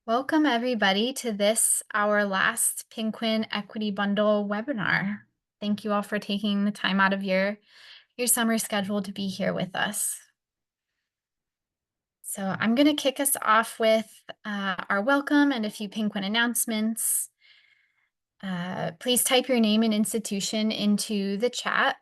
Welcome everybody to this, our last Pinquin Equity Bundle webinar. Thank you all for taking the time out of your summer schedule to be here with us. So I'm going to kick us off with our welcome and a few Pinquin announcements. Please type your name and institution into the chat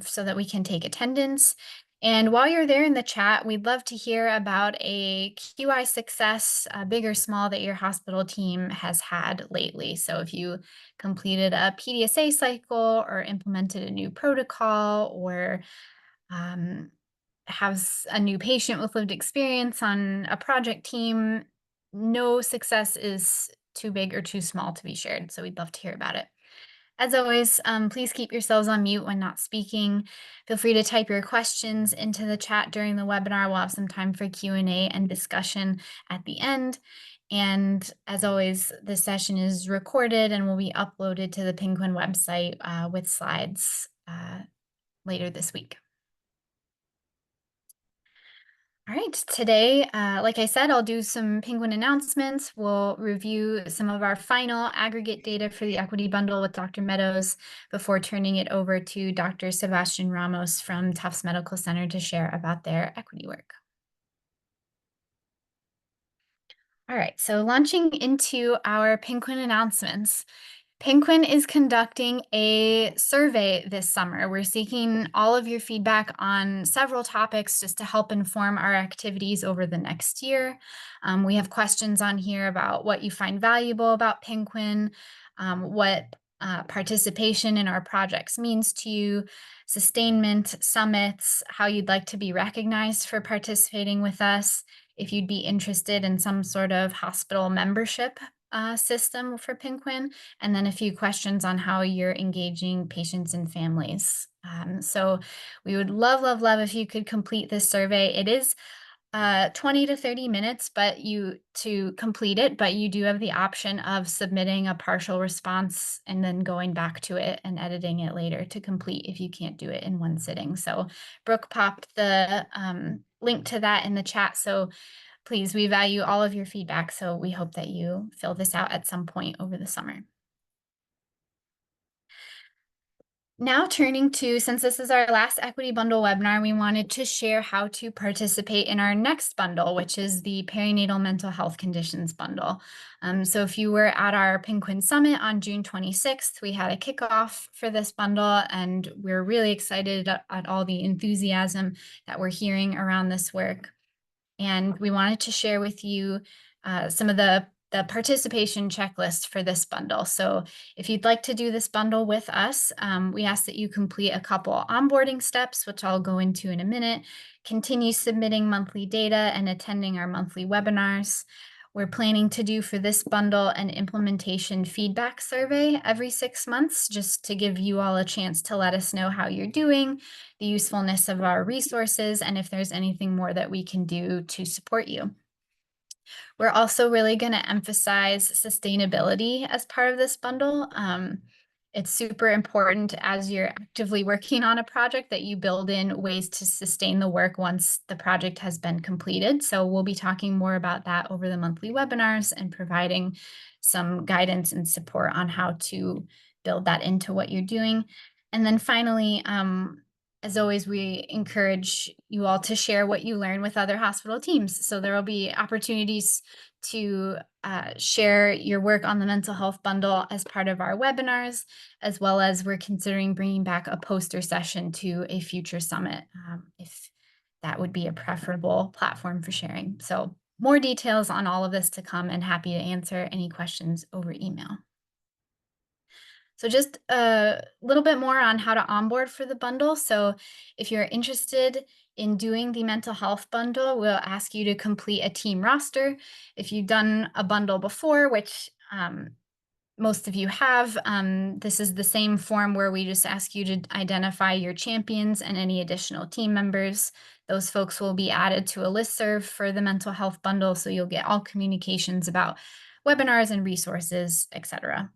so that we can take attendance. And while you're there in the chat, we'd love to hear about a QI success, big or small, that your hospital team has had lately. So if you completed a PDSA cycle or implemented a new protocol or have a new patient with lived experience on a project team, no success is too big or too small to be shared. So we'd love to hear about it. As always, please keep yourselves on mute when not speaking. Feel free to type your questions into the chat during the webinar. We'll have some time for Q&A and discussion at the end. And as always, this session is recorded and will be uploaded to the Penguin website with slides later this week. All right, today, like I said, I'll do some Penguin announcements. We'll review some of our final aggregate data for the equity bundle with Dr. Meadows before turning it over to Dr. Sebastian Ramos from Tufts Medical Center to share about their equity work. All right, so launching into our Penguin announcements. Penguin is conducting a survey this summer. We're seeking all of your feedback on several topics just to help inform our activities over the next year. We have questions on here about what you find valuable about Penguin, what participation in our projects means to you, sustainment, summits, how you'd like to be recognized for participating with us, if you'd be interested in some sort of hospital membership system for Penguin, and then a few questions on how you're engaging patients and families. So we would love if you could complete this survey. It is 20 to 30 minutes to complete it, but you do have the option of submitting a partial response and then going back to it and editing it later to complete if you can't do it in one sitting. So Brooke popped the link to that in the chat. So please, we value all of your feedback, so we hope that you fill this out at some point over the summer. Now turning to, since this is our last Equity Bundle webinar, we wanted to share how to participate in our next bundle, which is the Perinatal Mental Health Conditions Bundle. So if you were at our Penguin Summit on June 26th, we had a kickoff for this bundle, and we're really excited at all the enthusiasm that we're hearing around this work. And we wanted to share with you some of the participation checklist for this bundle. So if you'd like to do this bundle with us, we ask that you complete a couple onboarding steps, which I'll go into in a minute, continue submitting monthly data and attending our monthly webinars. We're planning to do for this bundle an implementation feedback survey every 6 months, just to give you all a chance to let us know how you're doing, the usefulness of our resources, and if there's anything more that we can do to support you. We're also really going to emphasize sustainability as part of this bundle. It's super important as you're actively working on a project that you build in ways to sustain the work once the project has been completed. So we'll be talking more about that over the monthly webinars and providing some guidance and support on how to build that into what you're doing. And then finally, as always, we encourage you all to share what you learn with other hospital teams. So there will be opportunities to share your work on the mental health bundle as part of our webinars, as well as we're considering bringing back a poster session to a future summit, if that would be a preferable platform for sharing. So more details on all of this to come, and happy to answer any questions over email. So just a little bit more on how to onboard for the bundle. So if you're interested in doing the mental health bundle, we'll ask you to complete a team roster. If you've done a bundle before, which most of you have, this is the same form where we just ask you to identify your champions and any additional team members. Those folks will be added to a listserv for the mental health bundle, so you'll get all communications about webinars and resources, etc.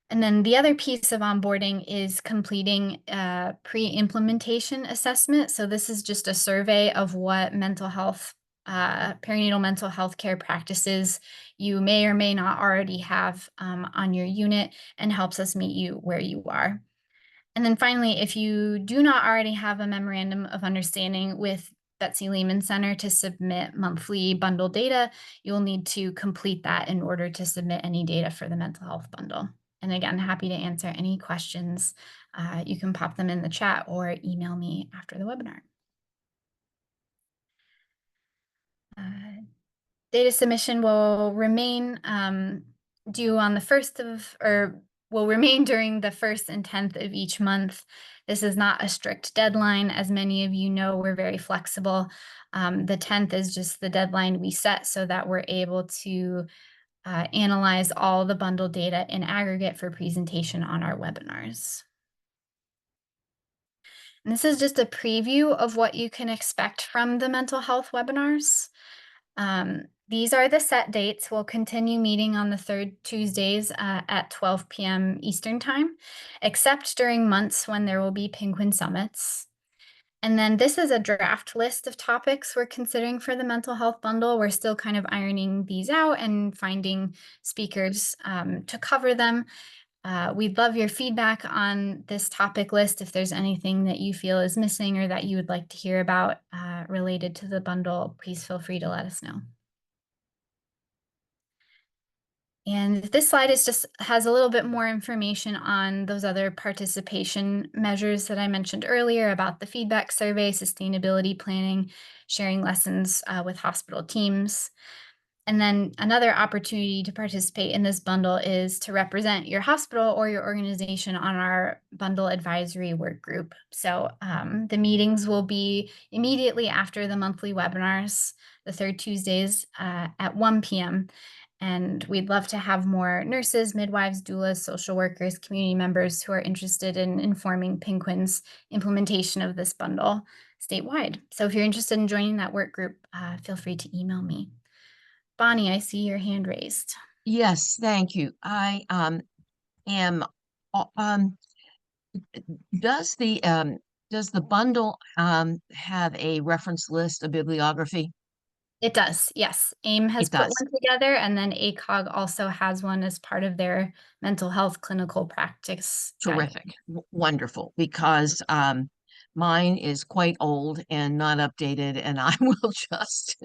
And then the other piece of onboarding is completing a pre-implementation assessment. So this is just a survey of what mental health perinatal mental health care practices you may or may not already have on your unit, and helps us meet you where you are. And then finally, if you do not already have a memorandum of understanding with Betsy Lehman Center to submit monthly bundle data, you'll need to complete that in order to submit any data for the mental health bundle. And again, happy to answer any questions. You can pop them in the chat or email me after the webinar. Data submission will remain due on the 1st of, or will remain during the 1st and 10th of each month. This is not a strict deadline. As many of you know, we're very flexible. The 10th is just the deadline we set so that we're able to analyze all the bundle data in aggregate for presentation on our webinars. And this is just a preview of what you can expect from the mental health webinars. These are the set dates. We'll continue meeting on the third Tuesdays at 12 p.m. Eastern Time, except during months when there will be Penguin Summits. And then this is a draft list of topics we're considering for the mental health bundle. We're still kind of ironing these out and finding speakers to cover them. We'd love your feedback on this topic list. If there's anything that you feel is missing or that you would like to hear about related to the bundle, please feel free to let us know. And this slide has a little bit more information on those other participation measures that I mentioned earlier about the feedback survey, sustainability planning, sharing lessons with hospital teams. And then another opportunity to participate in this bundle is to represent your hospital or your organization on our bundle advisory work group. So the meetings will be immediately after the monthly webinars, the third Tuesdays at 1 p.m. And we'd love to have more nurses, midwives, doulas, social workers, community members who are interested in informing Penguin's implementation of this bundle statewide. So if you're interested in joining that work group, feel free to email me. Bonnie, I see your hand raised. Yes, thank you. I am does the bundle have a reference list, a bibliography? It does, yes. AIM has put one together, and then ACOG also has one as part of their mental health clinical practice. Terrific. Wonderful, because mine is quite old and not updated, and I will just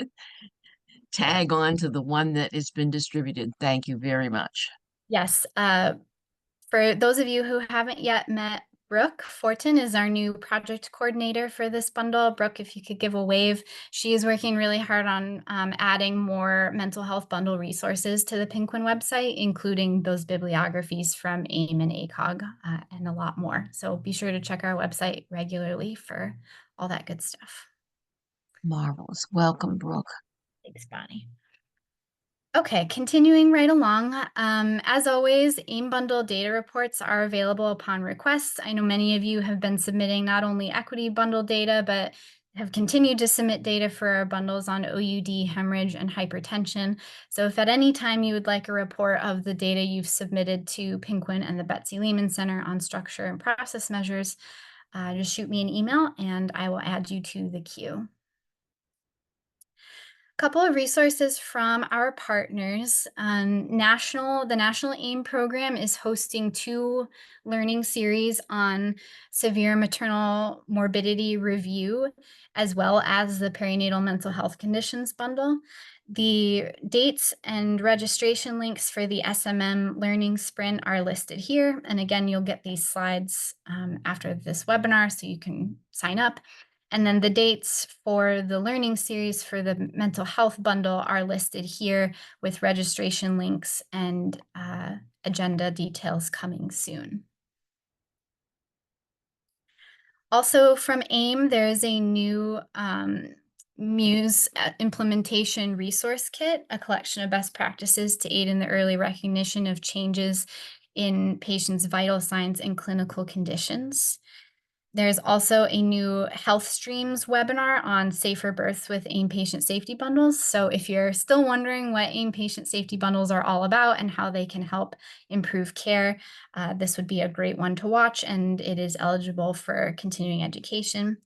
tag on to the one that has been distributed. Thank you very much. Yes. For those of you who haven't yet met Brooke Fortin is our new project coordinator for this bundle. Brooke, if you could give a wave. She is working really hard on adding more mental health bundle resources to the Penguin website, including those bibliographies from AIM and ACOG and a lot more. So be sure to check our website regularly for all that good stuff. Marvelous. Welcome, Brooke. Thanks, Bonnie. Okay, continuing right along. As always, AIM bundle data reports are available upon request. I know many of you have been submitting not only equity bundle data, but have continued to submit data for our bundles on OUD, hemorrhage, and hypertension. So if at any time you would like a report of the data you've submitted to Penguin and the Betsy Lehman Center on structure and process measures, just shoot me an email and I will add you to the queue. Couple of resources from our partners. The National AIM program is hosting 2 learning series on severe maternal morbidity review, as well as the perinatal mental health conditions bundle. The dates and registration links for the SMM Learning Sprint are listed here. And again, you'll get these slides after this webinar, so you can sign up. And then the dates for the learning series for the mental health bundle are listed here with registration links and agenda details coming soon. Also from AIM, there is a new Muse implementation resource kit, a collection of best practices to aid in the early recognition of changes in patients' vital signs and clinical conditions. There's also a new Health Streams webinar on safer births with AIM patient safety bundles. So if you're still wondering what AIM patient safety bundles are all about and how they can help improve care, this would be a great one to watch, and it is eligible for continuing education.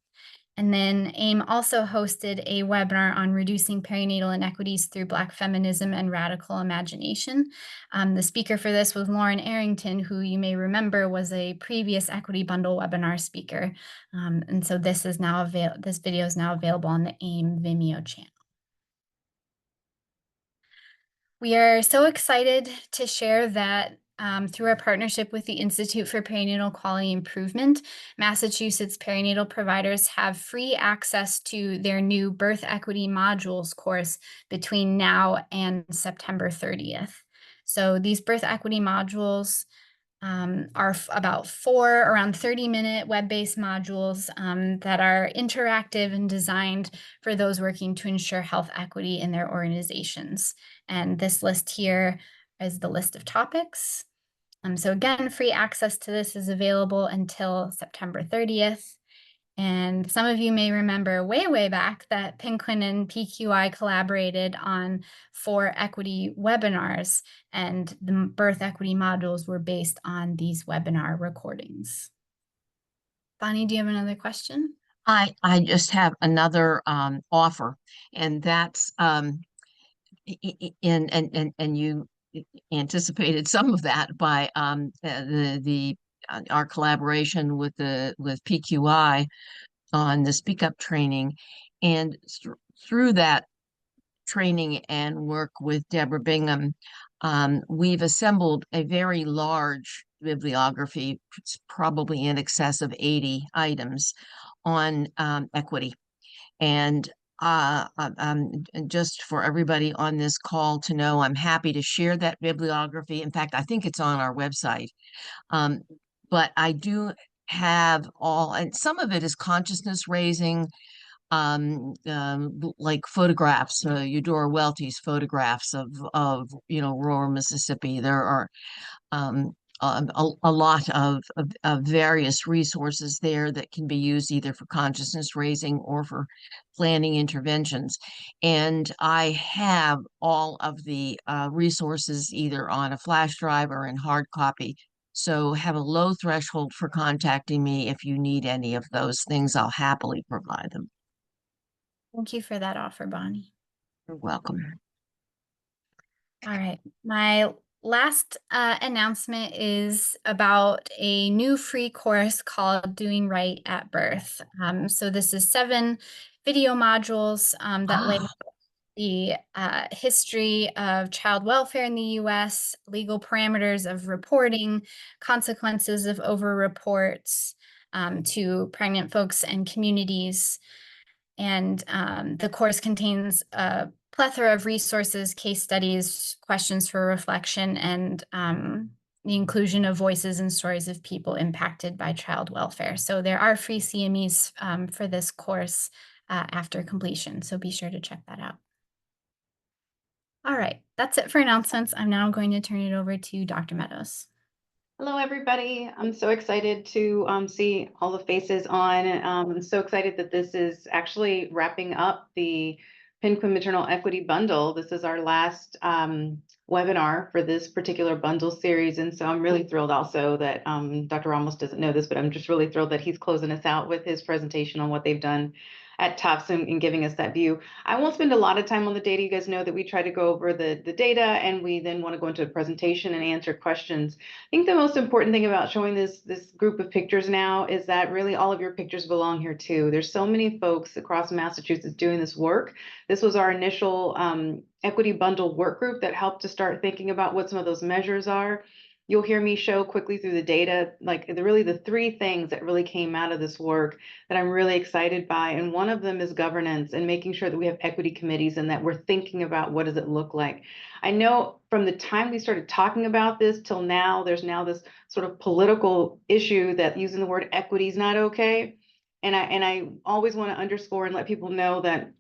And then AIM also hosted a webinar on reducing perinatal inequities through Black feminism and radical imagination. The speaker for this was Lauren Arrington, who you may remember was a previous Equity Bundle webinar speaker. And so this video is now available on the AIM Vimeo channel. We are so excited to share that through our partnership with the Institute for Perinatal Quality Improvement, Massachusetts perinatal providers have free access to their new Birth Equity Modules course between now and September 30th. So these Birth Equity Modules are about around 30-minute web-based modules that are interactive and designed for those working to ensure health equity in their organizations. And this list here is the list of topics. So again, free access to this is available until September 30th. And some of you may remember way back that Penguin and PQI collaborated on 4 equity webinars, and the birth equity modules were based on these webinar recordings. Bonnie, do you have another question? I just have another offer, and that's and you anticipated some of that by our collaboration with PQI on the Speak Up training, and through that training and work with Deborah Bingham, we've assembled a very large bibliography, probably in excess of 80 items on equity. And just for everybody on this call to know, I'm happy to share that bibliography. In fact, I think it's on our website. But I do have and some of it is consciousness raising, like photographs, Eudora Welty's photographs of rural Mississippi. There are a lot of various resources there that can be used either for consciousness raising or for planning interventions. And I have all of the resources either on a flash drive or in hard copy. So have a low threshold for contacting me if you need any of those things. I'll happily provide them. Thank you for that offer, Bonnie. You're welcome. All right. My last announcement is about a new free course called Doing Right at Birth. So this is 7 video modules that lay out the history of child welfare in the U.S., legal parameters of reporting, consequences of over-reports to pregnant folks and communities. And the course contains a plethora of resources, case studies, questions for reflection, and the inclusion of voices and stories of people impacted by child welfare. So there are free CMEs for this course after completion, so be sure to check that out. All right, that's it for announcements. I'm now going to turn it over to Dr. Meadows. Hello, everybody. I'm so excited to see all the faces on. I'm so excited that this is actually wrapping up the Penguin Maternal Equity Bundle. This is our last webinar for this particular bundle series. And so I'm really thrilled also that Dr. Ramos doesn't know this, but I'm just really thrilled that he's closing us out with his presentation on what they've done at Tufts and giving us that view. I won't spend a lot of time on the data. You guys know that we try to go over the data, and we then want to go into a presentation and answer questions. I think the most important thing about showing this group of pictures now is that really all of your pictures belong here too. There's so many folks across Massachusetts doing this work. This was our initial equity bundle work group that helped to start thinking about what some of those measures are. You'll hear me show quickly through the data, like really the 3 things that really came out of this work that I'm really excited by. And one of them is governance and making sure that we have equity committees and that we're thinking about what does it look like. I know from the time we started talking about this till now, there's now this sort of political issue that using the word equity is not okay. And I always want to underscore and let people know that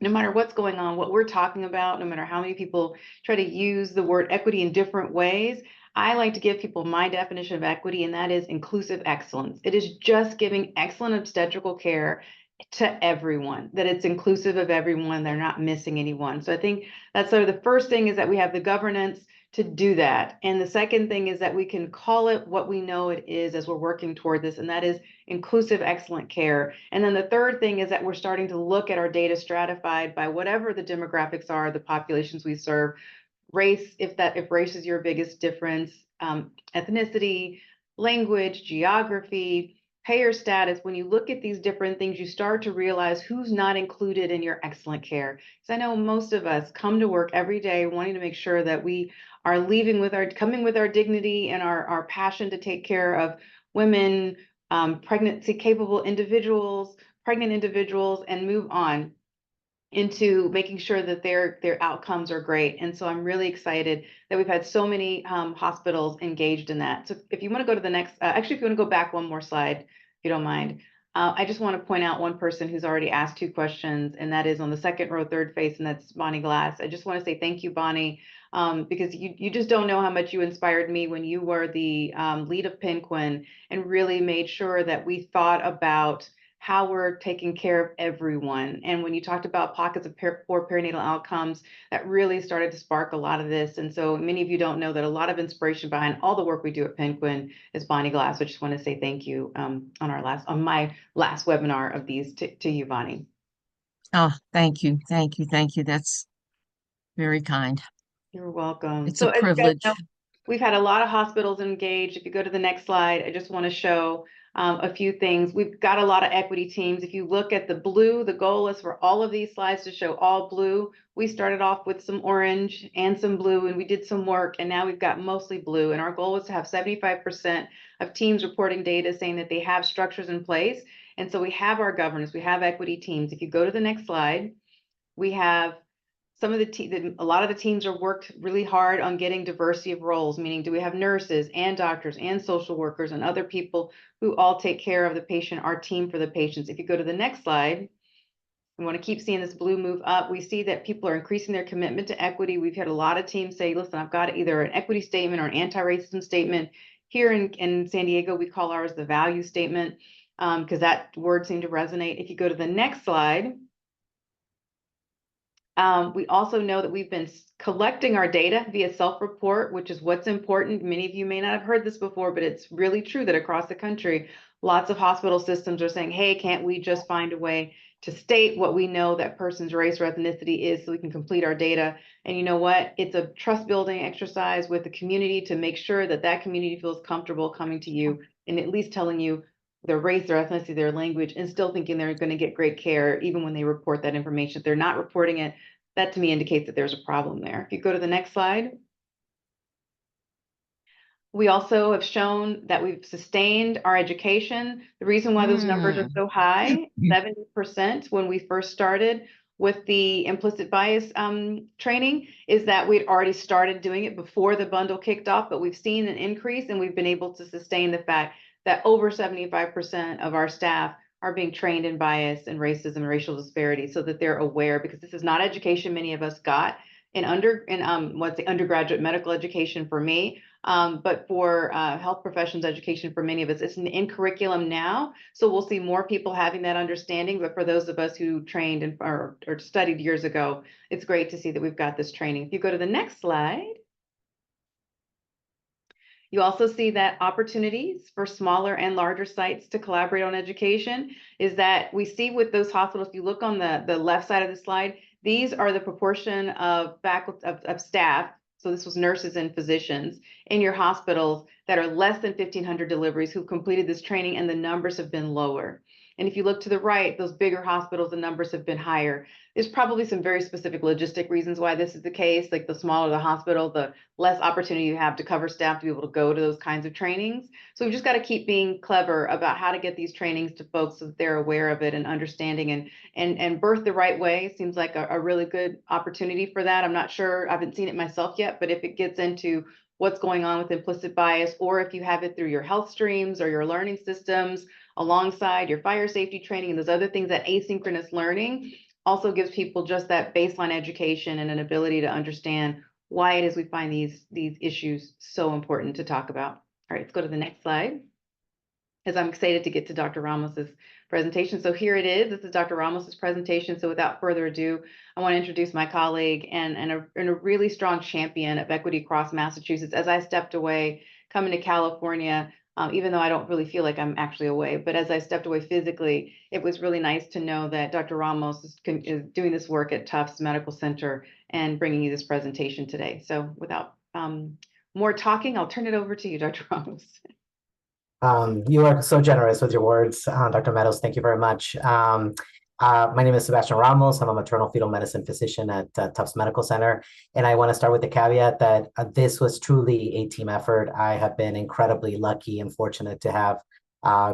no matter what's going on, what we're talking about, no matter how many people try to use the word equity in different ways, I like to give people my definition of equity, and that is inclusive excellence. It is just giving excellent obstetrical care to everyone, that it's inclusive of everyone, they're not missing anyone. So I think that's sort of the first thing, is that we have the governance to do that. And the second thing is that we can call it what we know it is as we're working toward this, and that is inclusive, excellent care. And then the third thing is that we're starting to look at our data stratified by whatever the demographics are, the populations we serve, race, if race is your biggest difference, ethnicity, language, geography, payer status. When you look at these different things, you start to realize who's not included in your excellent care. Because I know most of us come to work every day wanting to make sure that we are coming with our dignity and our passion to take care of women, pregnancy capable individuals, pregnant individuals, and move on into making sure that their outcomes are great. And so I'm really excited that we've had so many hospitals engaged in that. So if you want to go to the next, actually, if you want to go back one more slide, if you don't mind, I just want to point out one person who's already asked 2 questions, and that is on the second row, third face, and that's Bonnie Glass. I just want to say thank you, Bonnie, because you just don't know how much you inspired me when you were the lead of Penquin and really made sure that we thought about how we're taking care of everyone. And when you talked about pockets of poor perinatal outcomes, that really started to spark a lot of this. And so many of you don't know that a lot of inspiration behind all the work we do at Penquin is Bonnie Glass. I just want to say thank you on my last webinar of these to you, Bonnie. Oh, thank you. Thank you. Thank you. That's very kind. You're welcome. It's So a as you guys privilege. know, we've had a lot of hospitals engaged. If you go to the next slide, I just want to show a few things. We've got a lot of equity teams. If you look at the blue, the goal is for all of these slides to show all blue. We started off with some orange and some blue, and we did some work, and now we've got mostly blue. And our goal was to have 75% of teams reporting data saying that they have structures in place. And so we have our governance, we have equity teams. If you go to the next slide, we have some of a lot of the teams are worked really hard on getting diversity of roles, meaning do we have nurses and doctors and social workers and other people who all take care of the patient, our team for the patients. If you go to the next slide, we want to keep seeing this blue move up. We see that people are increasing their commitment to equity. We've had a lot of teams say, listen, I've got either an equity statement or an anti-racism statement. Here in San Diego, we call ours the value statement because that word seemed to resonate. If you go to the next slide, we also know that we've been collecting our data via self-report, which is what's important. Many of you may not have heard this before, but it's really true that across the country, lots of hospital systems are saying, hey, can't we just find a way to state what we know that person's race or ethnicity is so we can complete our data? And you know what? It's a trust building exercise with the community to make sure that that community feels comfortable coming to you and at least telling you their race, their ethnicity, their language, and still thinking they're going to get great care even when they report that information. If they're not reporting it, that to me indicates that there's a problem there. If you go to the next slide. We also have shown that we've sustained our education. The reason why those numbers are so high, 70% when we first started with the implicit bias training, is that we'd already started doing it before the bundle kicked off, but we've seen an increase and we've been able to sustain the fact that over 75% of our staff are being trained in bias and racism and racial disparity so that they're aware, because this is not education many of us got in undergraduate medical education for me, but for health professions education for many of us, it's in curriculum now. So we'll see more people having that understanding, but for those of us who trained or studied years ago, it's great to see that we've got this training. If you go to the next slide, you also see that opportunities for smaller and larger sites to collaborate on education is that we see with those hospitals, if you look on the left side of the slide, these are the proportion of faculty of staff. So this was nurses and physicians in your hospitals that are less than 1,500 deliveries who completed this training, and the numbers have been lower. And if you look to the right, those bigger hospitals, the numbers have been higher. There's probably some very specific logistic reasons why this is the case. Like the smaller the hospital, the less opportunity you have to cover staff to be able to go to those kinds of trainings. So we've just got to keep being clever about how to get these trainings to folks so that they're aware of it and understanding and birth the right way. Seems like a really good opportunity for that. I'm not sure, I haven't seen it myself yet, but if it gets into what's going on with implicit bias, or if you have it through your health streams or your learning systems alongside your fire safety training and those other things, that asynchronous learning also gives people just that baseline education and an ability to understand why it is we find these issues so important to talk about. All right, let's go to the next slide. as I'm excited to get to Dr. Ramos's presentation. So here it is. This is Dr. Ramos's presentation. So without further ado, I want to introduce my colleague and a really strong champion of equity across Massachusetts. As I stepped away, coming to California, even though I don't really feel like I'm actually away, but as I stepped away physically, it was really nice to know that Dr. Ramos is doing this work at Tufts Medical Center and bringing you this presentation today. So without more talking, I'll turn it over to you, Dr. Ramos. You are so generous with your words, Dr. Meadows. Thank you very much. My name is Sebastian Ramos. I'm a maternal fetal medicine physician at Tufts Medical Center. And I want to start with the caveat that this was truly a team effort. I have been incredibly lucky and fortunate to have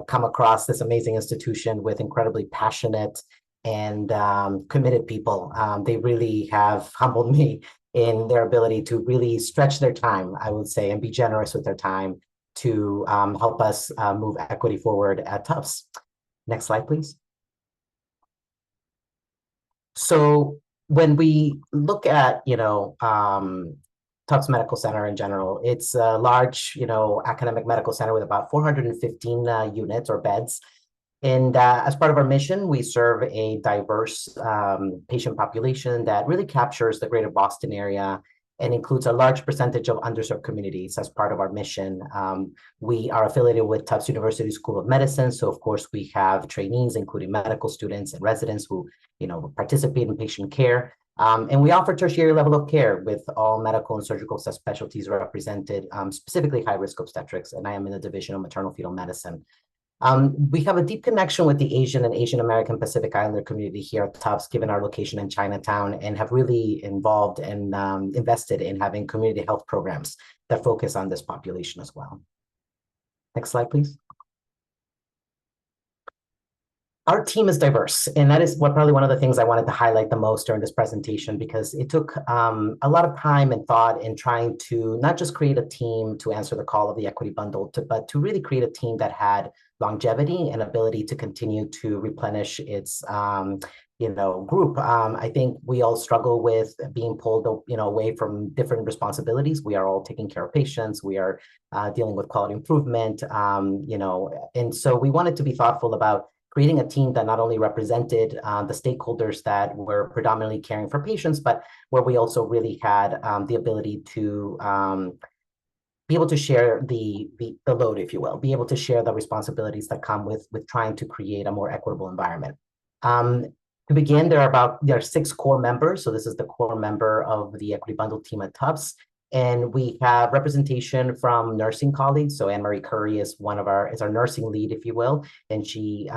come across this amazing institution with incredibly passionate and committed people. They really have humbled me in their ability to really stretch their time, I would say, and be generous with their time to help us move equity forward at Tufts. Next slide, please. So when we look at, Tufts Medical Center in general, it's a large, academic medical center with about 415 units or beds. And as part of our mission, we serve a diverse patient population that really captures the greater Boston area and includes a large percentage of underserved communities as part of our mission. We are affiliated with Tufts University School of Medicine. So of course we have trainees, including medical students and residents who, participate in patient care. And we offer tertiary level of care with all medical and surgical subspecialties represented, specifically high-risk obstetrics. And I am in the division of maternal fetal medicine. We have a deep connection with the Asian and Asian American Pacific Islander community here at Tufts, given our location in Chinatown, and have really involved and invested in having community health programs that focus on this population as well. Next slide, please. Our team is diverse, and that is probably one of the things I wanted to highlight the most during this presentation, because it took a lot of time and thought in trying to not just create a team to answer the call of the equity bundle, but to really create a team that had longevity and ability to continue to replenish its group. I think we all struggle with being pulled away from different responsibilities. We are all taking care of patients. We are dealing with quality improvement, and so we wanted to be thoughtful about creating a team that not only represented the stakeholders that were predominantly caring for patients, but where we also really had the ability to be able to share the load, if you will, be able to share the responsibilities that come with trying to create a more equitable environment. To begin, there are 6 core members. So this is the core member of the Equity Bundle team at Tufts. And we have representation from nursing colleagues. So Anne-Marie Curry is our nursing lead, if you will, and she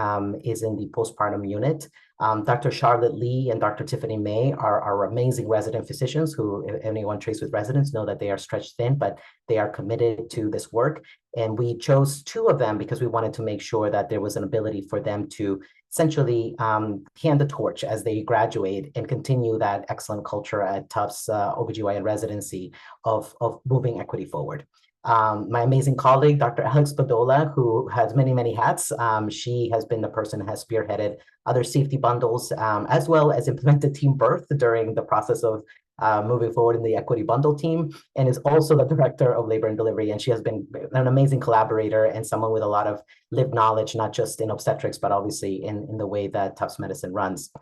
is in the postpartum unit. Dr. Charlotte Lee and Dr. Tiffany May are our amazing resident physicians who, if anyone trains with residents, know that they are stretched thin, but they are committed to this work. And we chose 2 of them because we wanted to make sure that there was an ability for them to essentially hand the torch as they graduate and continue that excellent culture at Tufts OBGYN residency of moving equity forward. My amazing colleague, Dr. Alex Badola, who has many, many hats. She has been the person who has spearheaded other safety bundles, as well as implemented team birth during the process of moving forward in the equity bundle team, and is also the director of labor and delivery. And she has been an amazing collaborator and someone with a lot of lived knowledge, not just in obstetrics, but obviously in the way that Tufts Medicine runs.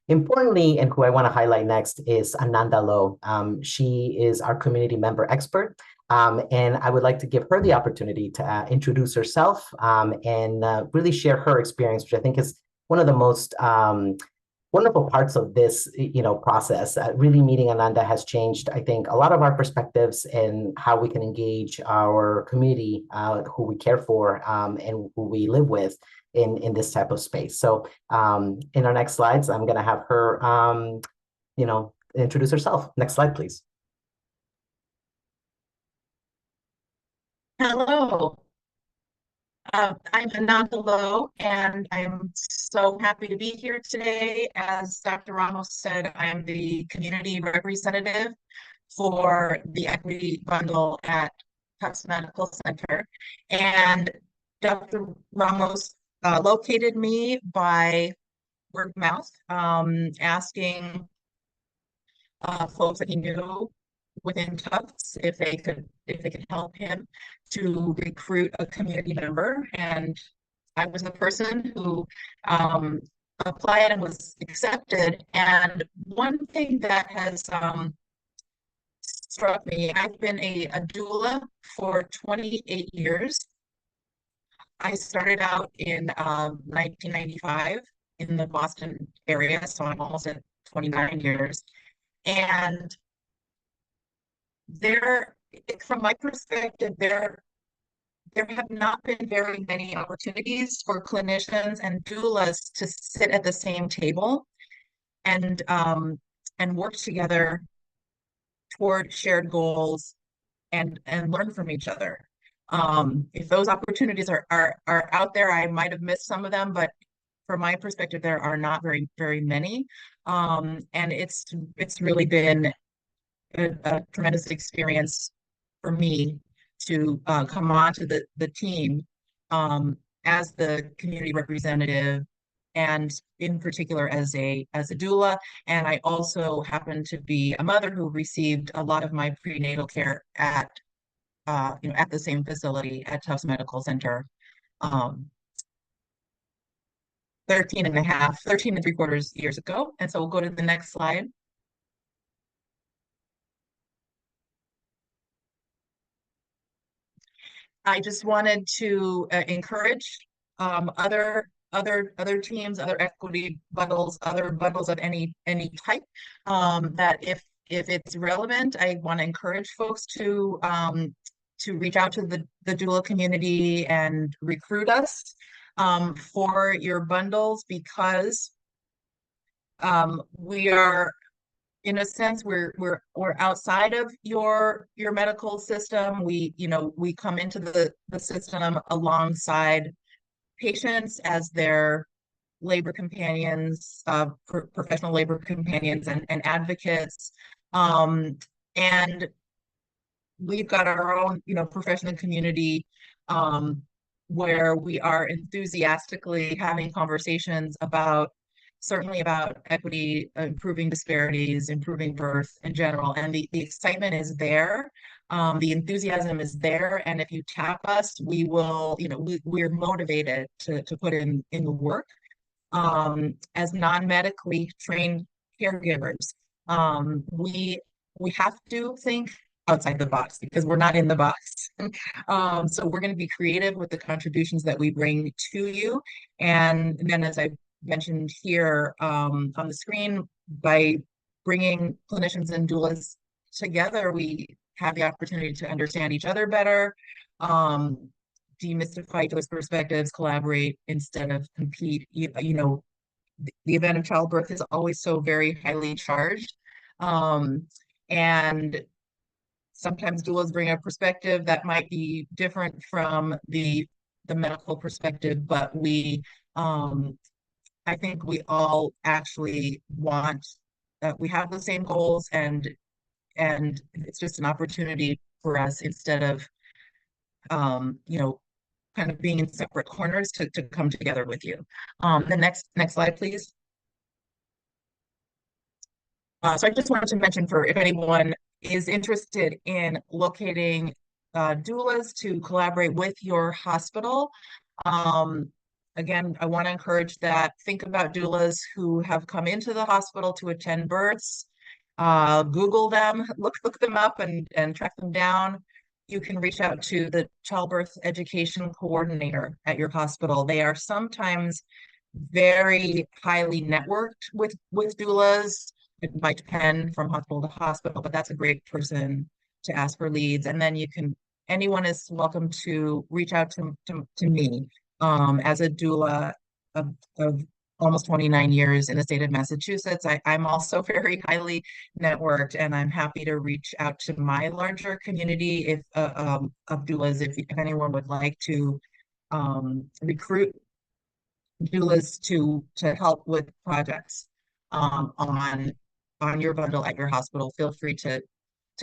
Importantly, and who I want to highlight next is Ananda Lowe. She is our community member expert. And I would like to give her the opportunity to introduce herself and really share her experience, which I think is one of the most wonderful parts of this, process. Really meeting Ananda has changed, I think, a lot of our perspectives and how we can engage our community, who we care for, and who we live with in this type of space. So in our next slides, I'm going to have her, introduce herself. Next slide, please. Hello, I'm Ananda Lowe, and I'm so happy to be here today. As Dr. Ramos said, I am the community representative for the Equity Bundle at Tufts Medical Center. And Dr. Ramos located me by word of mouth, asking folks that he knew within Tufts if they could help him to recruit a community member. And I was the person who applied and was accepted. And one thing that has struck me, I've been a doula for 28 years. I started out in 1995 in the Boston area, so I'm almost at 29 years. And from my perspective, there have not been very many opportunities for clinicians and doulas to sit at the same table and work together toward shared goals and learn from each other. If those opportunities are out there, I might have missed some of them, but from my perspective, there are not very many. And it's really been a tremendous experience for me to come on to the team as the community representative, and in particular as a doula. And I also happen to be a mother who received a lot of my prenatal care at the same facility at Tufts Medical Center. 13 and 3/4 years ago. And so we'll go to the next slide. I just wanted to encourage other teams, other equity bundles, other bundles of any type, that if it's relevant, I want to encourage folks to reach out to the doula community and recruit us for your bundles, because we are, in a sense, we're outside of your medical system. We come into the system alongside patients as their labor companions, professional labor companions, and advocates. And we've got our own, professional community where we are enthusiastically having conversations certainly about equity, improving disparities, improving birth in general. And the excitement is there. The enthusiasm is there. And if you tap us, we will, we're motivated to put in the work. As non-medically trained caregivers, we have to think outside the box because we're not in the box. So we're going to be creative with the contributions that we bring to you. And then, as I mentioned here on the screen, by bringing clinicians and doulas together, we have the opportunity to understand each other better, demystify those perspectives, collaborate instead of compete. The event of childbirth is always so very highly charged. And sometimes doulas bring a perspective that might be different from the medical perspective, but I think we all actually we have the same goals, and it's just an opportunity for us, instead of kind of being in separate corners, to come together with you. The next slide, please. So I just wanted to mention, for if anyone is interested in locating doulas to collaborate with your hospital, again, I want to encourage that. Think about doulas who have come into the hospital to attend births. Google them, look them up and track them down. You can reach out to the childbirth education coordinator at your hospital. They are sometimes very highly networked with doulas. It might depend from hospital to hospital, but that's a great person to ask for leads. And then anyone is welcome to reach out to me. As a doula of almost 29 years in the state of Massachusetts, I'm also very highly networked, and I'm happy to reach out to my larger community of doulas if anyone would like to recruit doulas to help with projects on your bundle at your hospital. Feel free to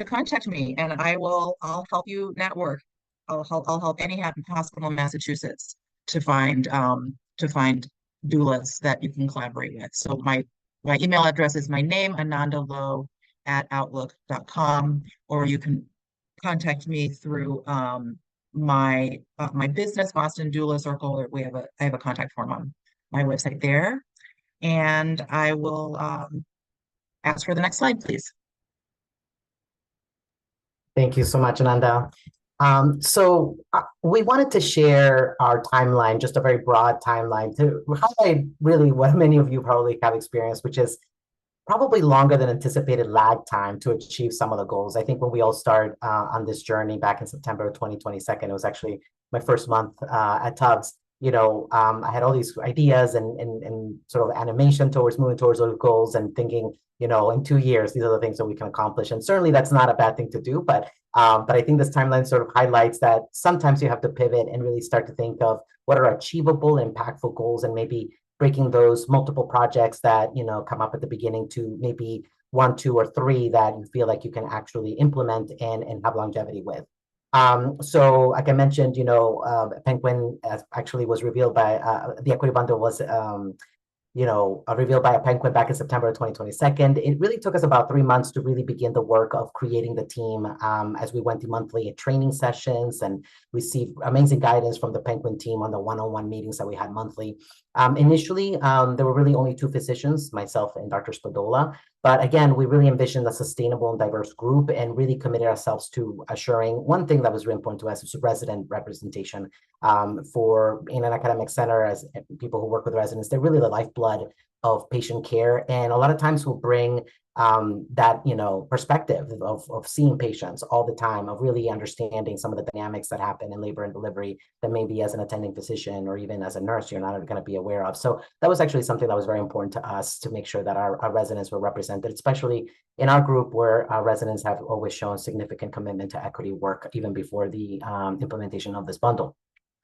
contact me, and I'll help you network. I'll help any hospital in Massachusetts to find doulas that you can collaborate with. So my email address is my name, Ananda Lowe outlook.com, or you can contact me through my business, Boston Doula Circle. I have a contact form on my website there. And I will ask for the next slide, please. Thank you so much, Ananda. We wanted to share our timeline, just a very broad timeline, to highlight really what many of you probably have experienced, which is probably longer than anticipated lag time to achieve some of the goals. I think when we all started on this journey back in September of 2022, it was actually my first month at Tufts. I had all these ideas and sort of animation towards moving towards those goals and thinking, in 2 years, these are the things that we can accomplish. And certainly that's not a bad thing to do, but I think this timeline sort of highlights that sometimes you have to pivot and really start to think of what are achievable, impactful goals, and maybe breaking those multiple projects that, come up at the beginning to maybe 1, 2, or 3 that you feel like you can actually implement and have longevity with. So like I mentioned, Penguin actually was revealed by, the equity bundle was, revealed by a Penguin back in September of 2022. It really took us about 3 months to really begin the work of creating the team, as we went through monthly training sessions and received amazing guidance from the Penguin team on the one-on-one meetings that we had monthly. Initially, there were really only 2 physicians, myself and Dr. Spadola. But again, we really envisioned a sustainable and diverse group and really committed ourselves to assuring one thing that was really important to us is resident representation. In an academic center, as people who work with residents, they're really the lifeblood of patient care. And a lot of times we'll bring that, perspective of seeing patients all the time, of really understanding some of the dynamics that happen in labor and delivery that maybe as an attending physician or even as a nurse, you're not going to be aware of. So that was actually something that was very important to us, to make sure that our residents were represented, especially in our group where our residents have always shown significant commitment to equity work, even before the implementation of this bundle.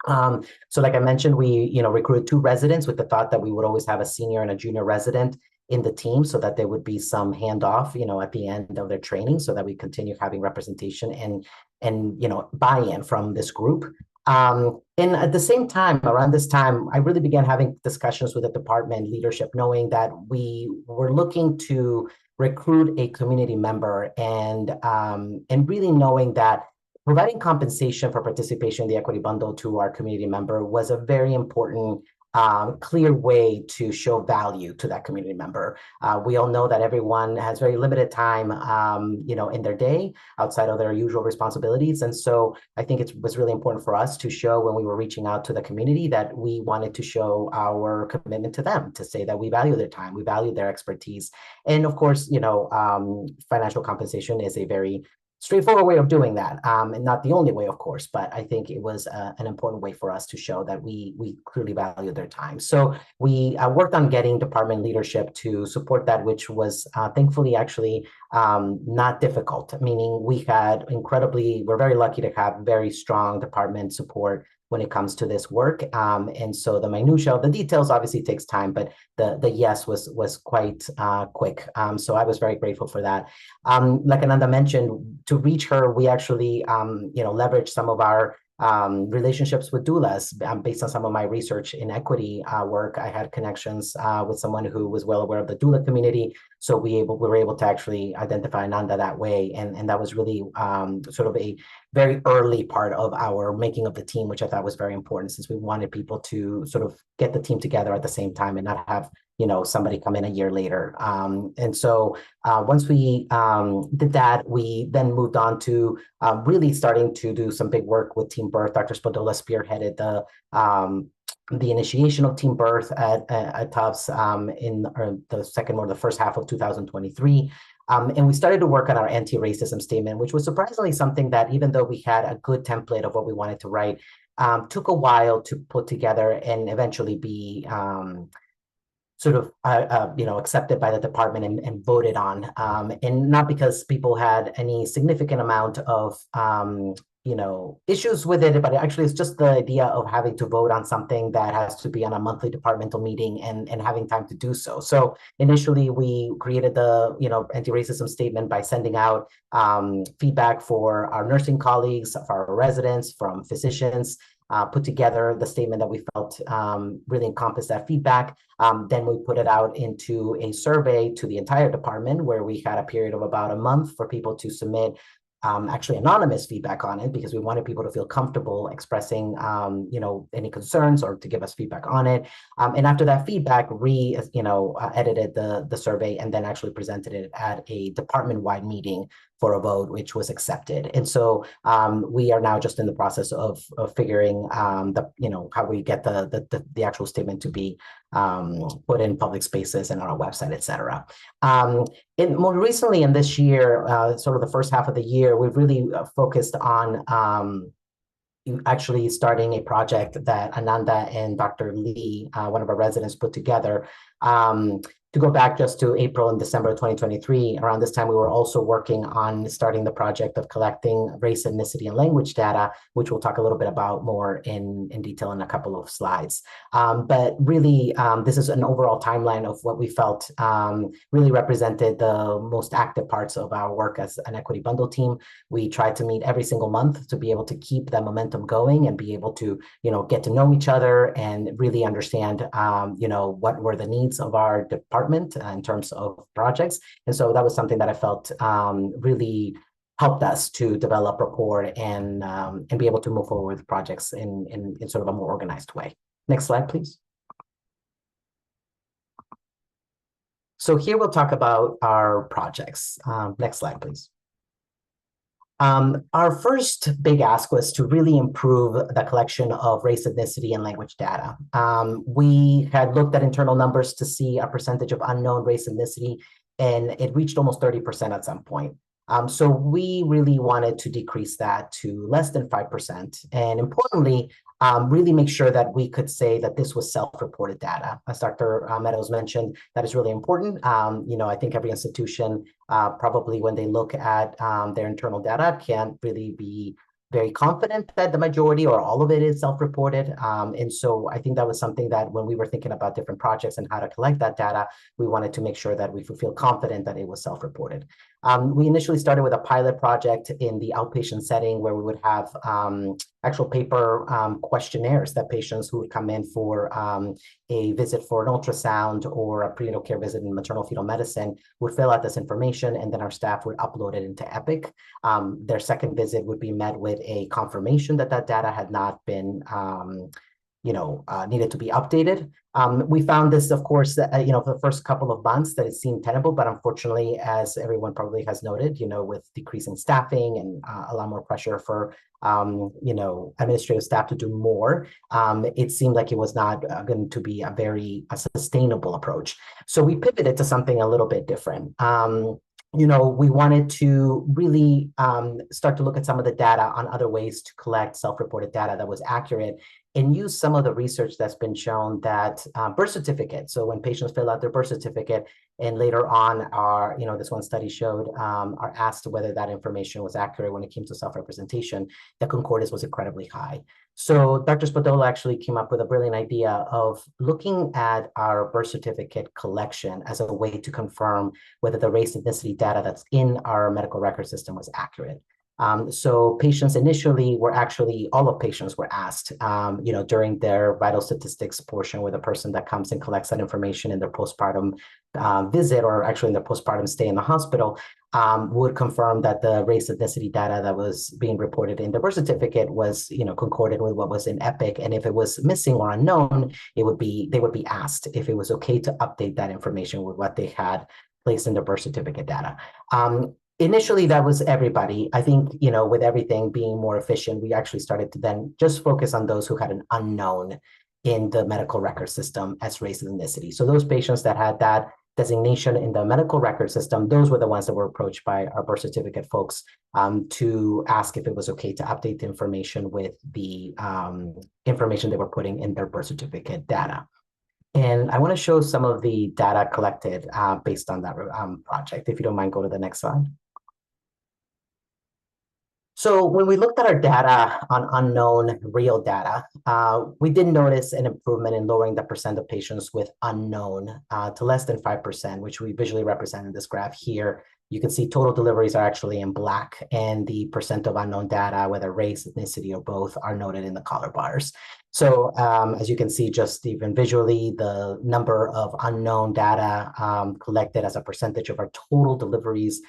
So like I mentioned, we, recruited 2 residents with the thought that we would always have a senior and a junior resident in the team, so that there would be some handoff, at the end of their training, so that we continue having representation and buy-in from this group. And at the same time, around this time, I really began having discussions with the department leadership, knowing that we were looking to recruit a community member, and really knowing that providing compensation for participation in the equity bundle to our community member was a very important, clear way to show value to that community member. We all know that everyone has very limited time, in their day outside of their usual responsibilities. And so I think it was really important for us to show, when we were reaching out to the community, that we wanted to show our commitment to them, to say that we value their time, we value their expertise. And of course, financial compensation is a very straightforward way of doing that, and not the only way, of course, but I think it was an important way for us to show that we clearly value their time. So we worked on getting department leadership to support that, which was thankfully actually not difficult, meaning we're very lucky to have very strong department support when it comes to this work. And so the minutia of the details obviously takes time, but the yes was quite quick. So I was very grateful for that. Like Ananda mentioned, to reach her, we actually, leveraged some of our relationships with doulas. Based on some of my research in equity work, I had connections with someone who was well aware of the doula community. So we were able to actually identify Ananda that way. And that was really sort of a very early part of our making of the team, which I thought was very important, since we wanted people to sort of get the team together at the same time and not have somebody come in a year later. And so once we did that, we then moved on to really starting to do some big work with Team Birth. Dr. Spadola spearheaded the initiation of Team Birth at Tufts in the first half of 2023. And we started to work on our anti-racism statement, which was surprisingly something that, even though we had a good template of what we wanted to write, took a while to put together and eventually be accepted by the department and voted on. And not because people had any significant amount of issues with it, but actually it's just the idea of having to vote on something that has to be on a monthly departmental meeting and having time to do so. So initially we created the, anti-racism statement by sending out feedback for our nursing colleagues, for our residents, from physicians, put together the statement that we felt really encompassed that feedback. Then we put it out into a survey to the entire department where we had a period of about a month for people to submit actually anonymous feedback on it, because we wanted people to feel comfortable expressing, any concerns or to give us feedback on it. And after that feedback, edited the survey and then actually presented it at a department-wide meeting for a vote, which was accepted. And so we are now just in the process of figuring how we get the actual statement to be put in public spaces and on our website, et cetera. And more recently in this year, sort of the first half of the year, we've really focused on actually starting a project that Ananda and Dr. Lee, one of our residents, put together. To go back just to April and December of 2023, around this time, we were also working on starting the project of collecting race, ethnicity, and language data, which we'll talk a little bit about more in detail in a couple of slides. But really, this is an overall timeline of what we felt really represented the most active parts of our work as an equity bundle team. We tried to meet every single month to be able to keep that momentum going and be able to, get to know each other and really understand, what were the needs of our department in terms of projects. And so that was something that I felt really helped us to develop rapport and be able to move forward with projects in sort of a more organized way. Next slide, please. So here we'll talk about our projects. Next slide, please. Our first big ask was to really improve the collection of race, ethnicity, and language data. We had looked at internal numbers to see a percentage of unknown race, ethnicity, and it reached almost 30% at some point. So we really wanted to decrease that to less than 5%. And importantly, really make sure that we could say that this was self-reported data. As Dr. Meadows mentioned, that is really important. I think every institution, probably when they look at their internal data, can't really be very confident that the majority or all of it is self-reported. And so I think that was something that when we were thinking about different projects and how to collect that data, we wanted to make sure that we feel confident that it was self-reported. We initially started with a pilot project in the outpatient setting where we would have actual paper questionnaires that patients who would come in for a visit for an ultrasound or a prenatal care visit in maternal fetal medicine would fill out this information, and then our staff would upload it into Epic. Their second visit would be met with a confirmation that that data had not been needed to be updated. We found this, of course, for the first couple of months that it seemed tenable, but unfortunately, as everyone probably has noted, with decreasing staffing and a lot more pressure for, administrative staff to do more, it seemed like it was not going to be a sustainable approach. So we pivoted to something a little bit different. We wanted to really start to look at some of the data on other ways to collect self-reported data that was accurate and use some of the research that's been shown that birth certificates. So when patients fill out their birth certificate and later on this one study showed, are asked whether that information was accurate when it came to self-representation, the concordance was incredibly high. So Dr. Spadola actually came up with a brilliant idea of looking at our birth certificate collection as a way to confirm whether the race ethnicity data that's in our medical record system was accurate. So patients initially all of patients were asked, during their vital statistics portion where the person that comes and collects that information in their postpartum visit, or actually in their postpartum stay in the hospital, would confirm that the race ethnicity data that was being reported in the birth certificate was, concordant with what was in Epic. And if it was missing or unknown, they would be asked if it was okay to update that information with what they had placed in their birth certificate data. Initially, that was everybody. I think, with everything being more efficient, we actually started to then just focus on those who had an unknown in the medical record system as race and ethnicity. So those patients that had that designation in the medical record system, those were the ones that were approached by our birth certificate folks to ask if it was okay to update the information with the information they were putting in their birth certificate data. And I want to show some of the data collected based on that project. If you don't mind, go to the next slide. So when we looked at our data on unknown real data, we did notice an improvement in lowering the percent of patients with unknown to less than 5%, which we visually represent in this graph here. You can see total deliveries are actually in black, and the percent of unknown data, whether race, ethnicity, or both, are noted in the color bars. So as you can see, just even visually, the number of unknown data collected as a percentage of our total deliveries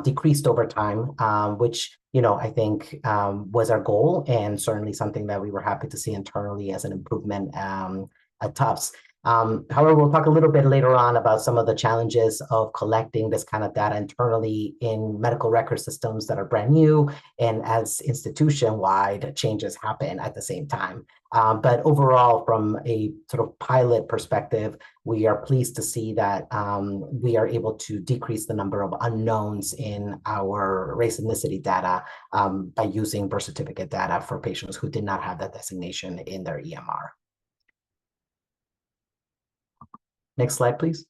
decreased over time, which, I think was our goal, and certainly something that we were happy to see internally as an improvement at Tufts. However, we'll talk a little bit later on about some of the challenges of collecting this kind of data internally in medical record systems that are brand new, and as institution-wide changes happen at the same time. But overall, from a sort of pilot perspective, we are pleased to see that we are able to decrease the number of unknowns in our race ethnicity data by using birth certificate data for patients who did not have that designation in their EMR. Next slide, please.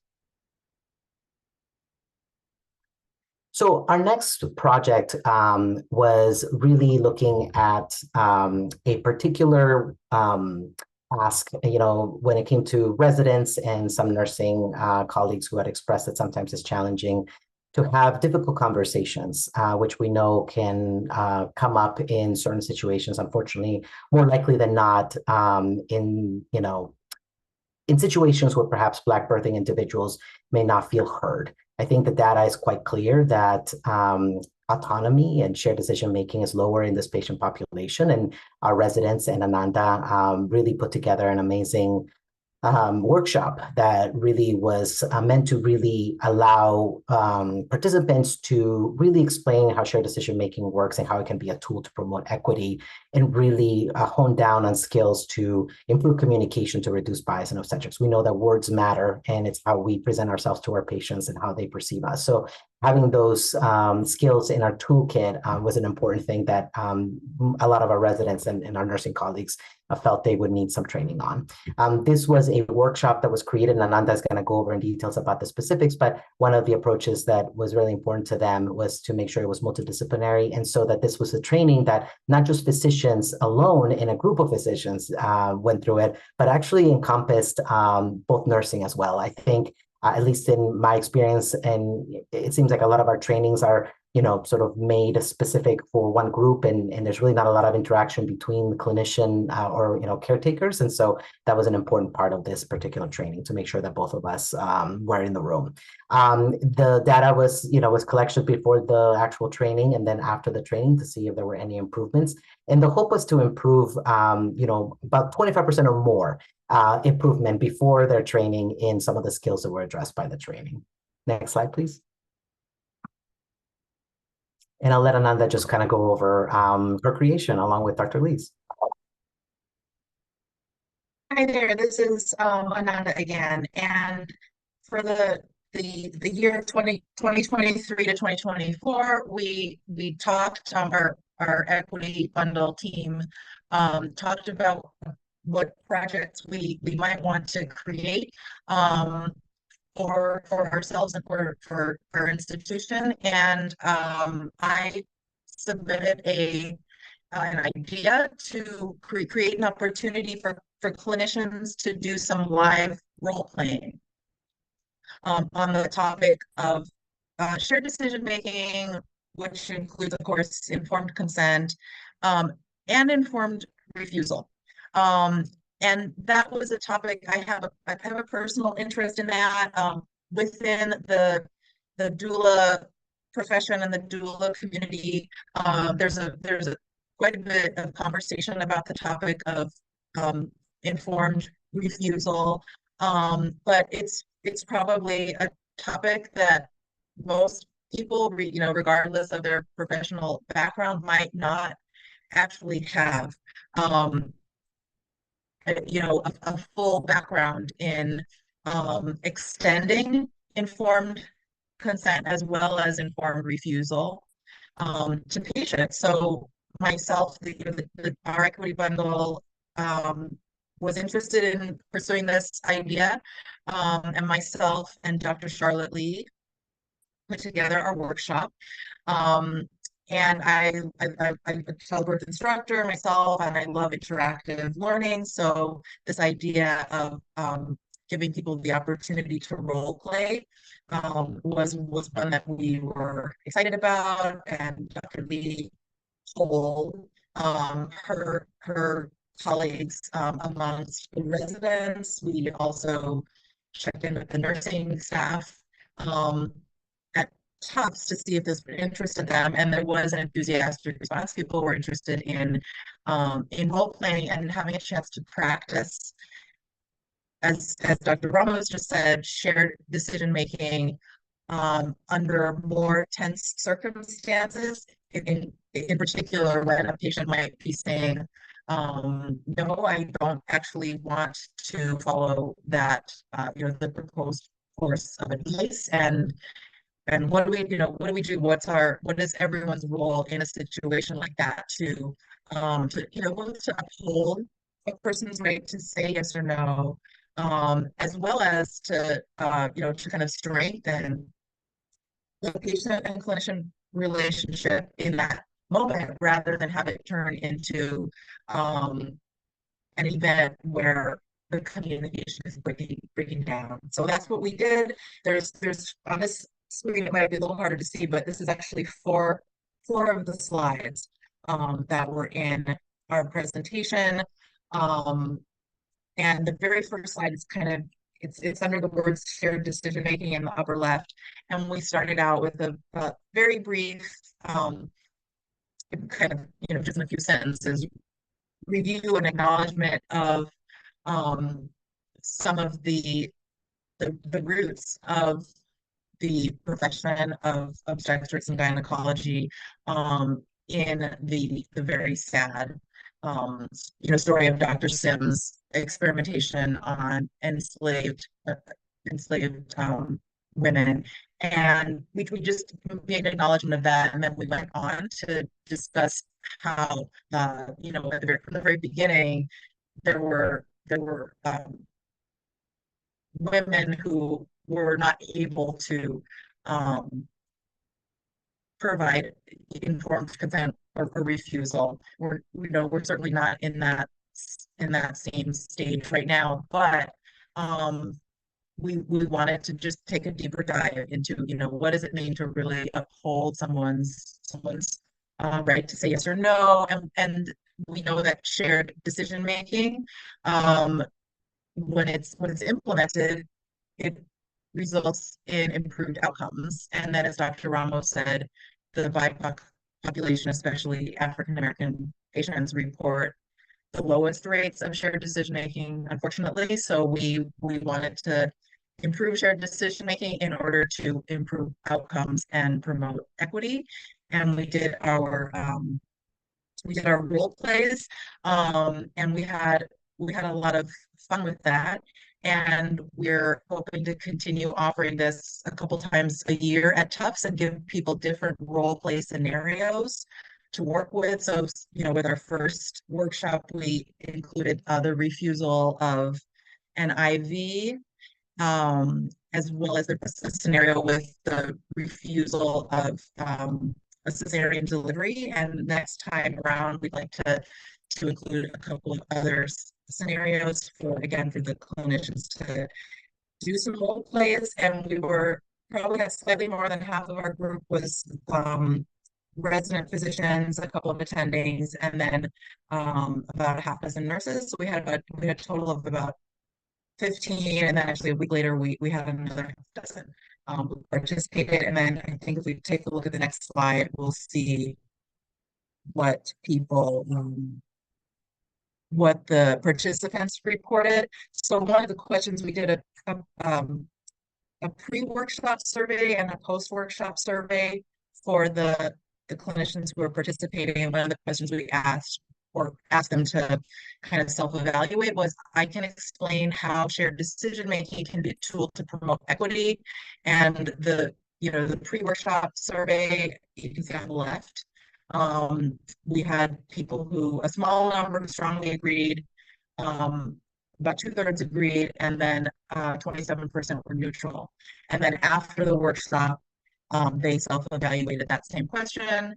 So our next project was really looking at a particular ask, when it came to residents and some nursing colleagues who had expressed that sometimes it's challenging to have difficult conversations, which we know can come up in certain situations, unfortunately, more likely than not in situations where perhaps Black birthing individuals may not feel heard. I think the data is quite clear that autonomy and shared decision-making is lower in this patient population, and our residents and Ananda really put together an amazing workshop that really was meant to really allow participants to really explain how shared decision-making works and how it can be a tool to promote equity, and really hone down on skills to improve communication to reduce bias in obstetrics. We know that words matter, and it's how we present ourselves to our patients and how they perceive us. So having those skills in our toolkit was an important thing that a lot of our residents and our nursing colleagues felt they would need some training on. This was a workshop that was created, and Ananda is going to go over in details about the specifics, but one of the approaches that was really important to them was to make sure it was multidisciplinary, and so that this was a training that not just physicians alone in a group of physicians went through it, but actually encompassed both nursing as well. I think at least in my experience, and it seems like a lot of our trainings are sort of made specific for one group, and there's really not a lot of interaction between the clinician or caretakers, and so that was an important part of this particular training, to make sure that both of us were in the room. The data was collected before the actual training and then after the training to see if there were any improvements, and the hope was to improve about 25% or more improvement before their training in some of the skills that were addressed by the training. Next slide, please. And I'll let Ananda just kind of go over her creation along with Dr. Lee's. Hi there, this is Ananda again. And for the year of 2023 to 2024, we talked, our equity bundle team talked about what projects we might want to create for ourselves and for our institution, and I submitted an idea to create an opportunity for clinicians to do some live role playing on the topic of shared decision making, which includes, of course, informed consent and informed refusal. And that was a topic I have a personal interest in that within the doula profession and the doula community. There's quite a bit of conversation about the topic of informed refusal, but it's probably a topic that most people, regardless of their professional background, might not actually have. A full background in extending informed consent as well as informed refusal to patients. So myself, our equity bundle was interested in pursuing this idea, and myself and Dr. Charlotte Lee put together our workshop. And I'm a childbirth instructor myself, and I love interactive learning. So this idea of giving people the opportunity to role play was one that we were excited about. And Dr. Lee told her colleagues amongst the residents. We also checked in with the nursing staff at Tufts to see if this would interest them, and there was an enthusiastic response. People were interested in role playing and having a chance to practice. As Dr. Ramos just said, shared decision making under more tense circumstances. In particular, when a patient might be saying, no, I don't actually want to follow that, the proposed course of advice, and what do we do? What is everyone's role in a situation like that to both to uphold a person's right to say yes or no, as well as to to kind of strengthen the patient and clinician relationship in that moment, rather than have it turn into an event where the communication is breaking down. So that's what we did. There's on this screen, it might be a little harder to see, but this is actually four of the slides that were in our presentation. And the very first slide is kind of, it's under the words shared decision making in the upper left. And we started out with a very brief, kind of, just in a few sentences, review and acknowledgement of some of the roots of the profession of obstetrics and gynecology in the very sad story of Dr. Sims' experimentation on enslaved women. And we just made an acknowledgement of that, and then we went on to discuss how from the very beginning there were women who were not able to provide informed consent or refusal. We're certainly not in that same stage right now, but we wanted to just take a deeper dive into what does it mean to really uphold someone's right to say yes or no, and we know that shared decision making, when it's implemented, it results in improved outcomes. And then, as Dr. Ramos said, the BIPOC population, especially African American patients, report the lowest rates of shared decision making, unfortunately. So we wanted to improve shared decision making in order to improve outcomes and promote equity. And we did our role plays, and we had a lot of fun with that. And we're hoping to continue offering this a couple times a year at Tufts and give people different role play scenarios to work with. So, with our first workshop, we included the refusal of an IV, as well as a scenario with the refusal of a cesarean delivery. And next time around, we'd like to include a couple of other scenarios for the clinicians to do some role plays. And we were probably at slightly more than half of our group was resident physicians, a couple of attendings, and then about a half dozen nurses. So we had a total of about 15, and then actually a week later we had another half dozen who participated. And then I think if we take a look at the next slide, we'll see what what the participants reported. So one of the questions, we did a pre-workshop survey and a post-workshop survey for the clinicians who were participating. And one of the questions we asked them to kind of self-evaluate was, I can explain how shared decision-making can be a tool to promote equity. And the pre-workshop survey, you can see on the left, we had people a small number strongly agreed, about 2/3 agreed, and then 27% were neutral. And then after the workshop, they self-evaluated that same question.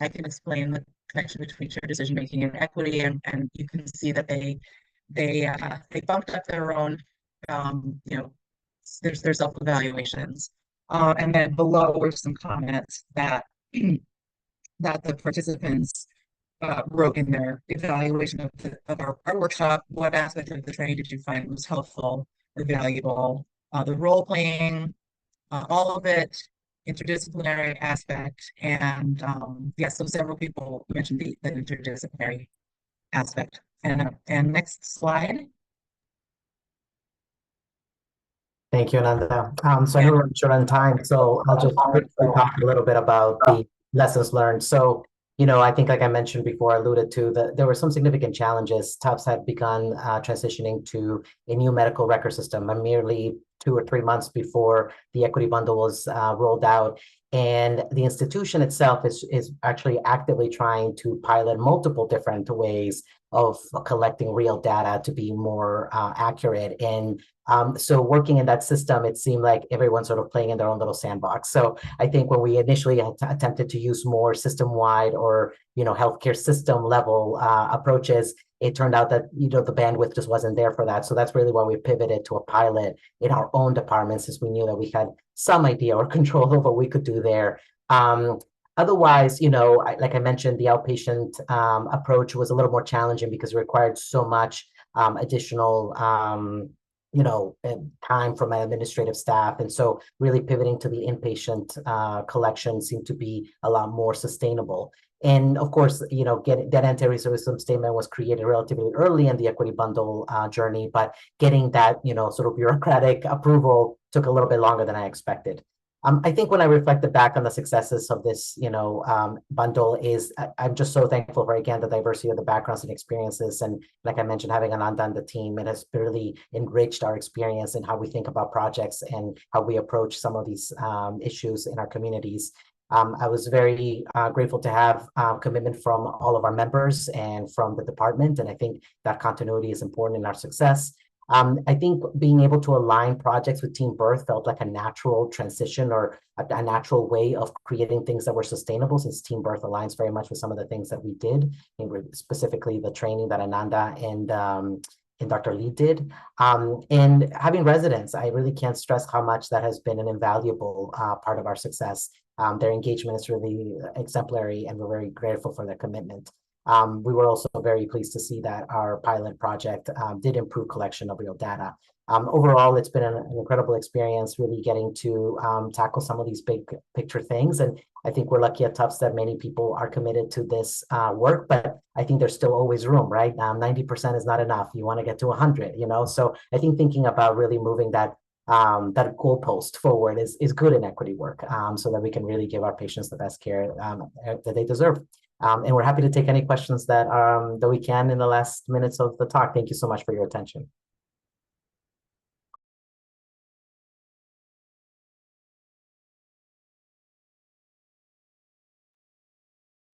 I can explain the connection between shared decision making and equity, and you can see that they bumped up their own, you know, their self-evaluations. And then below were some comments that that the participants wrote in their evaluation of our workshop. What aspect of the training did you find was helpful or valuable? The role playing, all of it, interdisciplinary aspect, and yes, so several people mentioned the interdisciplinary aspect. And next slide. Thank you, Ananda. So I know we're short on time, so I'll just quickly talk a little bit about the lessons learned. So, you know, I think, like I mentioned before, alluded to, that there were some significant challenges. Tufts had begun transitioning to a new medical record system merely 2 or 3 months before the equity bundle was rolled out. And the institution itself is actually actively trying to pilot multiple different ways of collecting real data to be more accurate. And so working in that system, it seemed like everyone's sort of playing in their own little sandbox. So I think when we initially attempted to use more system-wide or, you know, healthcare system level approaches, it turned out that, you know, the bandwidth just wasn't there for that. So that's really why we pivoted to a pilot in our own departments, since we knew that we had some idea or control of what we could do there. Otherwise, you know, like I mentioned, the outpatient approach was a little more challenging because it required so much additional you know, time from my administrative staff. And so really pivoting to the inpatient collection seemed to be a lot more sustainable. And of course, you know, that anti-racism statement was created relatively early in the equity bundle journey, but getting that, you know, sort of bureaucratic approval took a little bit longer than I expected. I think when I reflected back on the successes of this, you know, bundle, I'm just so thankful for, again, the diversity of the backgrounds and experiences. And like I mentioned, having Ananda on the team, it has really enriched our experience in how we think about projects and how we approach some of these issues in our communities. I was very grateful to have commitment from all of our members and from the department. And I think that continuity is important in our success. I think being able to align projects with Team Birth felt like a natural transition, or a natural way of creating things that were sustainable, since Team Birth aligns very much with some of the things that we did, and specifically the training that Ananda and Dr. Lee did. And having residents, I really can't stress how much that has been an invaluable part of our success. Their engagement is really exemplary, and we're very grateful for their commitment. We were also very pleased to see that our pilot project did improve collection of real data. Overall, it's been an incredible experience, really getting to tackle some of these big picture things. And I think we're lucky at Tufts that many people are committed to this work, but I think there's still always room, right? 90% is not enough. You want to get to 100, you know? So I think thinking about really moving that goalpost forward is good in equity work, so that we can really give our patients the best care that they deserve. And we're happy to take any questions that we can in the last minutes of the talk. Thank you so much for your attention.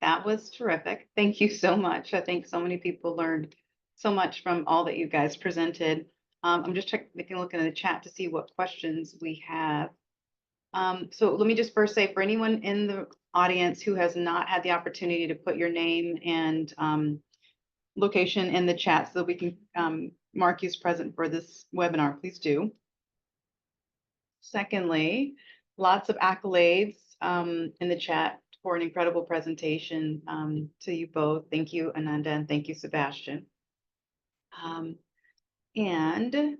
That was terrific. Thank you so much. I think so many people learned so much from all that you guys presented. I'm just taking a look in the chat to see what questions we have. So let me just first say, for anyone in the audience who has not had the opportunity to put your name and location in the chat so that we can mark you as present for this webinar, please do. Secondly, lots of accolades in the chat for an incredible presentation to you both. Thank you, Ananda, and thank you, Sebastian. And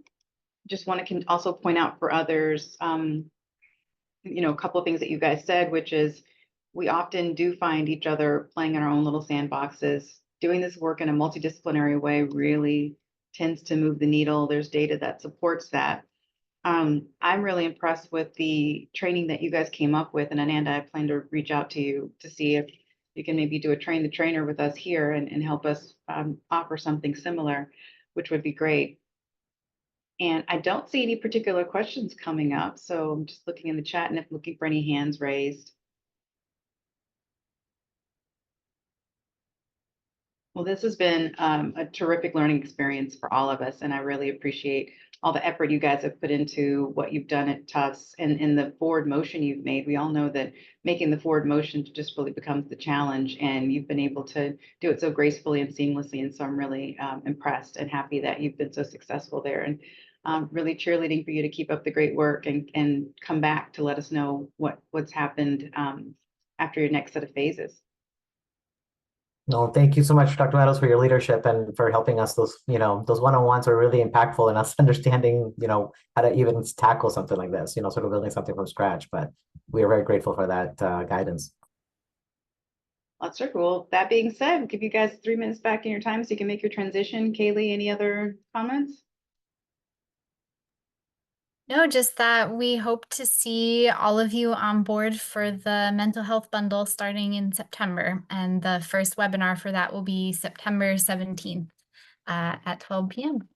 just want to also point out for others, you know, a couple of things that you guys said, which is we often do find each other playing in our own little sandboxes. Doing this work in a multidisciplinary way really tends to move the needle. There's data that supports that. I'm really impressed with the training that you guys came up with. And Ananda, I plan to reach out to you to see if you can maybe do a train the trainer with us here and help us offer something similar, which would be great. And I don't see any particular questions coming up, so I'm just looking in the chat and if looking for any hands raised. Well, this has been a terrific learning experience for all of us, and I really appreciate all the effort you guys have put into what you've done at Tufts and in the forward motion you've made. We all know that making the forward motion just really becomes the challenge, and you've been able to do it so gracefully and seamlessly. And so I'm really impressed and happy that you've been so successful there, and really cheerleading for you to keep up the great work and come back to let us know what's happened after your next set of phases. No, thank you so much, Dr. Meadows, for your leadership and for helping us. Those one-on-ones are really impactful in us understanding, how to even tackle something like this, sort of building something from scratch. But we are very grateful for that guidance. That's super cool. That being said, we'll give you guys 3 minutes back in your time so you can make your transition. Kaylee, any other comments? No, just that we hope to see all of you on board for the mental health bundle starting in September. And the first webinar for that will be September 17th at 12 p.m.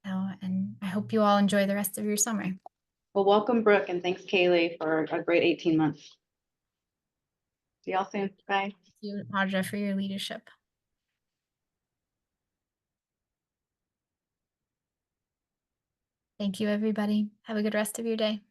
So, and I hope you all enjoy the rest of your summer. Well, welcome, Brooke, and thanks, Kaylee, for a great 18 months. See y'all soon. Bye. Thank you, Audra, for your leadership. Thank you, everybody. Have a good rest of your day.